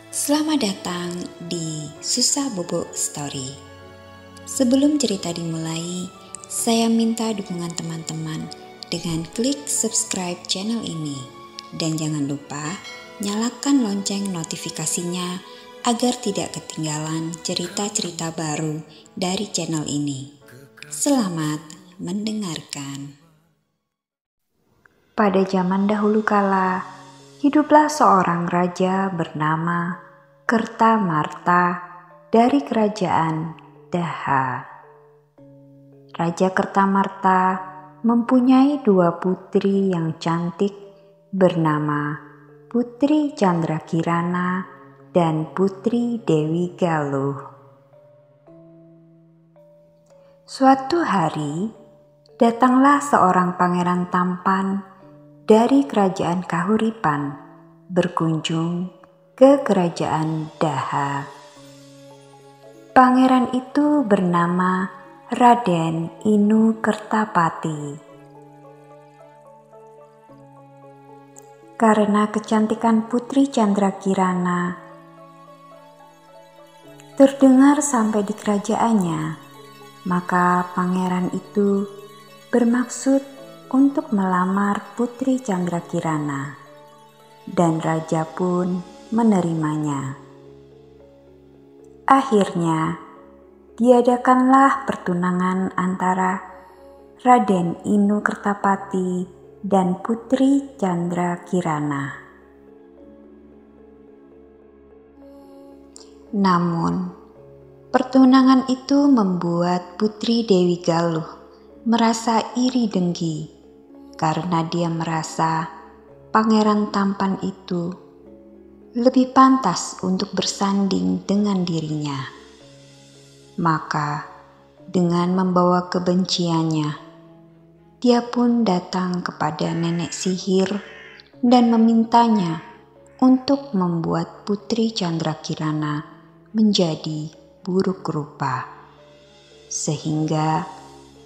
Selamat datang di Susah Bobo Story. Sebelum cerita dimulai, saya minta dukungan teman-teman dengan klik subscribe channel ini. Dan jangan lupa nyalakan lonceng notifikasinya agar tidak ketinggalan cerita-cerita baru dari channel ini. Selamat mendengarkan. Pada zaman dahulu kala, hiduplah seorang raja bernama Kertamarta dari kerajaan Daha. Raja Kertamarta mempunyai dua putri yang cantik bernama Putri Candrakirana dan Putri Dewi Galuh. Suatu hari, datanglah seorang pangeran tampan dari kerajaan Kahuripan berkunjung ke kerajaan Daha. Pangeran itu bernama Raden Inu Kertapati. Karena kecantikan Putri Candrakirana terdengar sampai di kerajaannya, maka pangeran itu bermaksud untuk melamar Putri Candrakirana, dan raja pun menerimanya. Akhirnya, diadakanlah pertunangan antara Raden Inu Kertapati dan Putri Candrakirana. Namun, pertunangan itu membuat Putri Dewi Galuh merasa iri dengki karena dia merasa pangeran tampan itu lebih pantas untuk bersanding dengan dirinya. Maka, dengan membawa kebenciannya, dia pun datang kepada nenek sihir dan memintanya untuk membuat Putri Candrakirana menjadi buruk rupa, sehingga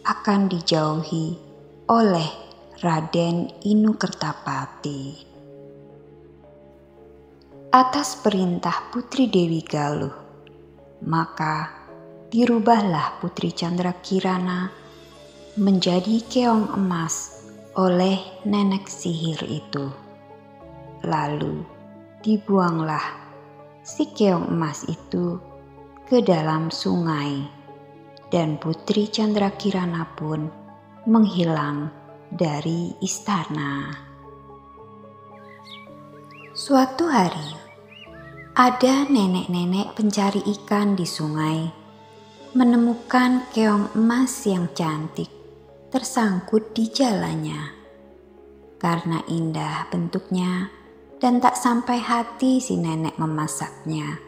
akan dijauhi oleh Raden Inu Kertapati. Atas perintah Putri Dewi Galuh, maka dirubahlah Putri Candrakirana menjadi keong emas oleh nenek sihir itu. Lalu dibuanglah si keong emas itu ke dalam sungai, dan Putri Candrakirana pun menghilang dari istana. Suatu hari, ada nenek-nenek pencari ikan di sungai menemukan keong emas yang cantik tersangkut di jalannya. Karena indah bentuknya dan tak sampai hati si nenek memasaknya,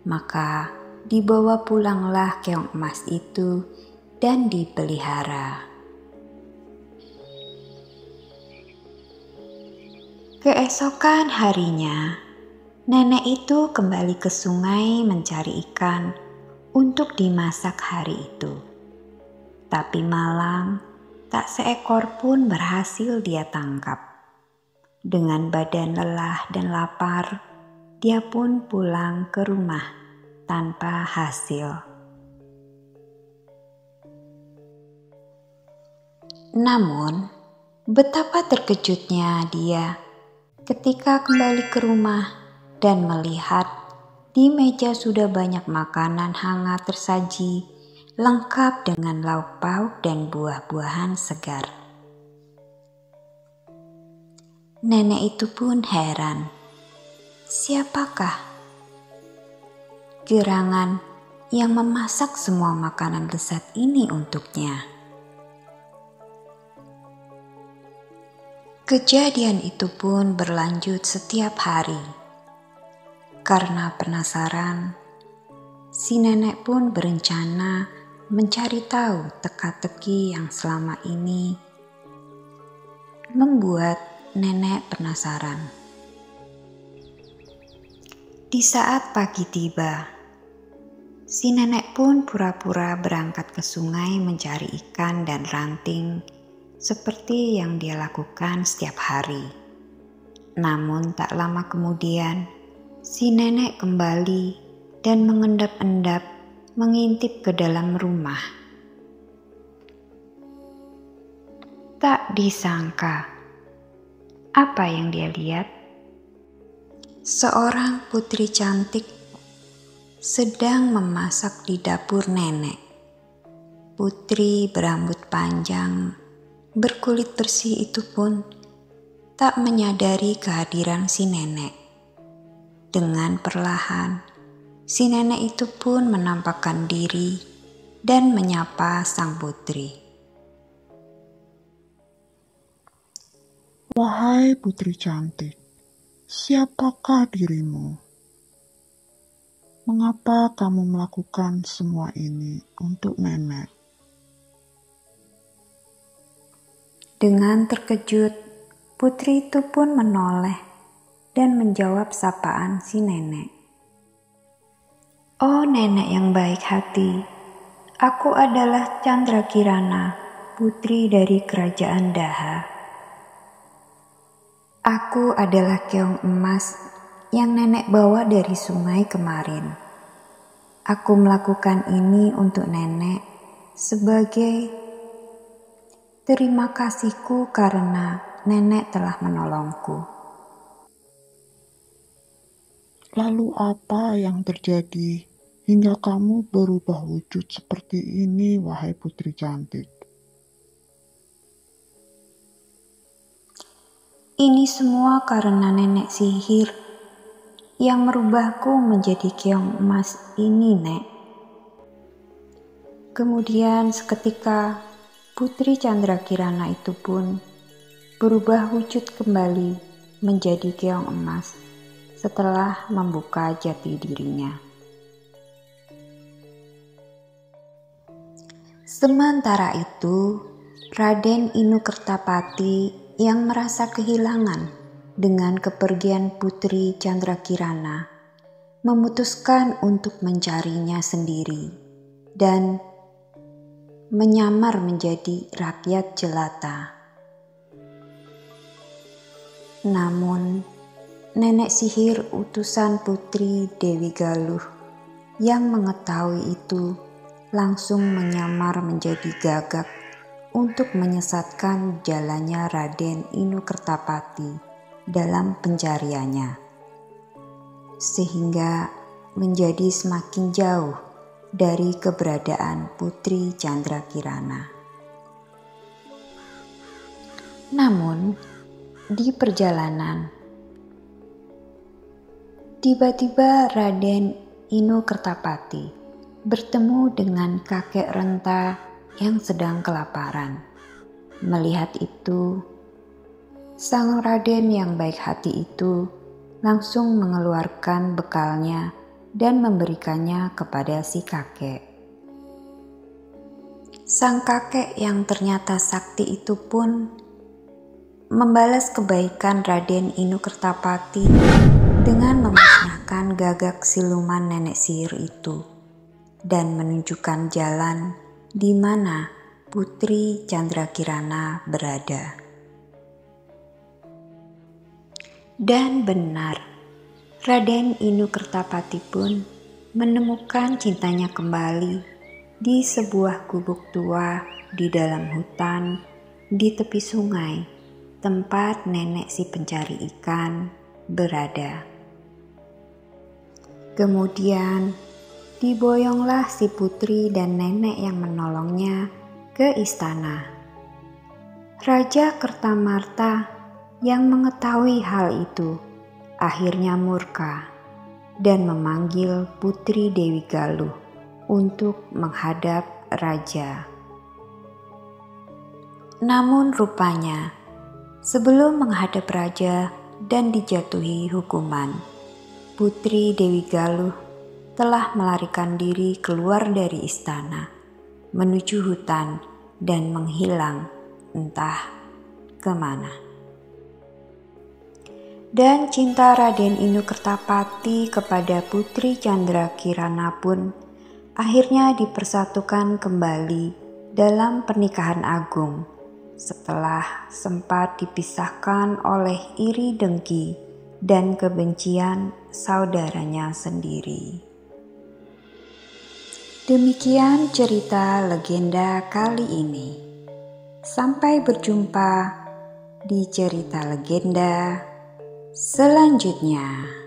maka dibawa pulanglah keong emas itu dan dipelihara. Keesokan harinya, nenek itu kembali ke sungai mencari ikan untuk dimasak hari itu. Tapi malang, tak seekor pun berhasil dia tangkap. Dengan badan lelah dan lapar, dia pun pulang ke rumah tanpa hasil. Namun, betapa terkejutnya dia ketika kembali ke rumah dan melihat di meja sudah banyak makanan hangat tersaji, lengkap dengan lauk pauk dan buah-buahan segar. Nenek itu pun heran, siapakah gerangan yang memasak semua makanan lezat ini untuknya? Kejadian itu pun berlanjut setiap hari. Karena penasaran, si nenek pun berencana mencari tahu teka-teki yang selama ini membuat nenek penasaran. Di saat pagi tiba, si nenek pun pura-pura berangkat ke sungai mencari ikan dan ranting seperti yang dia lakukan setiap hari. Namun tak lama kemudian, Si nenek kembali dan mengendap-endap mengintip ke dalam rumah. Tak disangka, apa yang dia lihat? Seorang putri cantik sedang memasak di dapur nenek. Putri berambut panjang, berkulit bersih itu pun tak menyadari kehadiran si nenek. Dengan perlahan, si nenek itu pun menampakkan diri dan menyapa sang putri. Wahai putri cantik, siapakah dirimu? Mengapa kamu melakukan semua ini untuk nenek? Dengan terkejut, putri itu pun menoleh dan menjawab sapaan si nenek. Oh nenek yang baik hati, aku adalah Candrakirana, putri dari kerajaan Daha. Aku adalah keong emas yang nenek bawa dari sungai kemarin. Aku melakukan ini untuk nenek sebagai terima kasihku karena nenek telah menolongku. Lalu apa yang terjadi hingga kamu berubah wujud seperti ini, wahai putri cantik? Ini semua karena nenek sihir yang merubahku menjadi keong emas ini, Nek. Kemudian seketika Putri Candrakirana itu pun berubah wujud kembali menjadi keong emas setelah membuka jati dirinya. Sementara itu, Raden Inukertapati yang merasa kehilangan dengan kepergian Putri Candrakirana memutuskan untuk mencarinya sendiri dan menyamar menjadi rakyat jelata. Namun, nenek sihir utusan Putri Dewi Galuh yang mengetahui itu langsung menyamar menjadi gagak untuk menyesatkan jalannya Raden Inukertapati dalam pencariannya, sehingga menjadi semakin jauh dari keberadaan Putri Candrakirana. Namun, di perjalanan, tiba-tiba Raden Inukertapati bertemu dengan kakek renta yang sedang kelaparan. Melihat itu, sang Raden yang baik hati itu langsung mengeluarkan bekalnya dan memberikannya kepada si kakek. Sang kakek yang ternyata sakti itu pun membalas kebaikan Raden Inukertapati dengan memusnahkan gagak siluman nenek sihir itu dan menunjukkan jalan di mana Putri Candrakirana berada. Dan benar, Raden Inukertapati pun menemukan cintanya kembali di sebuah gubuk tua di dalam hutan di tepi sungai, tempat nenek si pencari ikan berada. Kemudian diboyonglah si putri dan nenek yang menolongnya ke istana. Raja Kertamarta yang mengetahui hal itu akhirnya murka dan memanggil Putri Dewi Galuh untuk menghadap raja. Namun rupanya sebelum menghadap raja dan dijatuhi hukuman, Putri Dewi Galuh telah melarikan diri keluar dari istana, menuju hutan dan menghilang entah kemana. Dan cinta Raden Inukertapati kepada Putri Candrakirana pun akhirnya dipersatukan kembali dalam pernikahan agung setelah sempat dipisahkan oleh iri dengki dan kebencian saudaranya sendiri. Demikian cerita legenda kali ini. Sampai berjumpa di cerita legenda selanjutnya.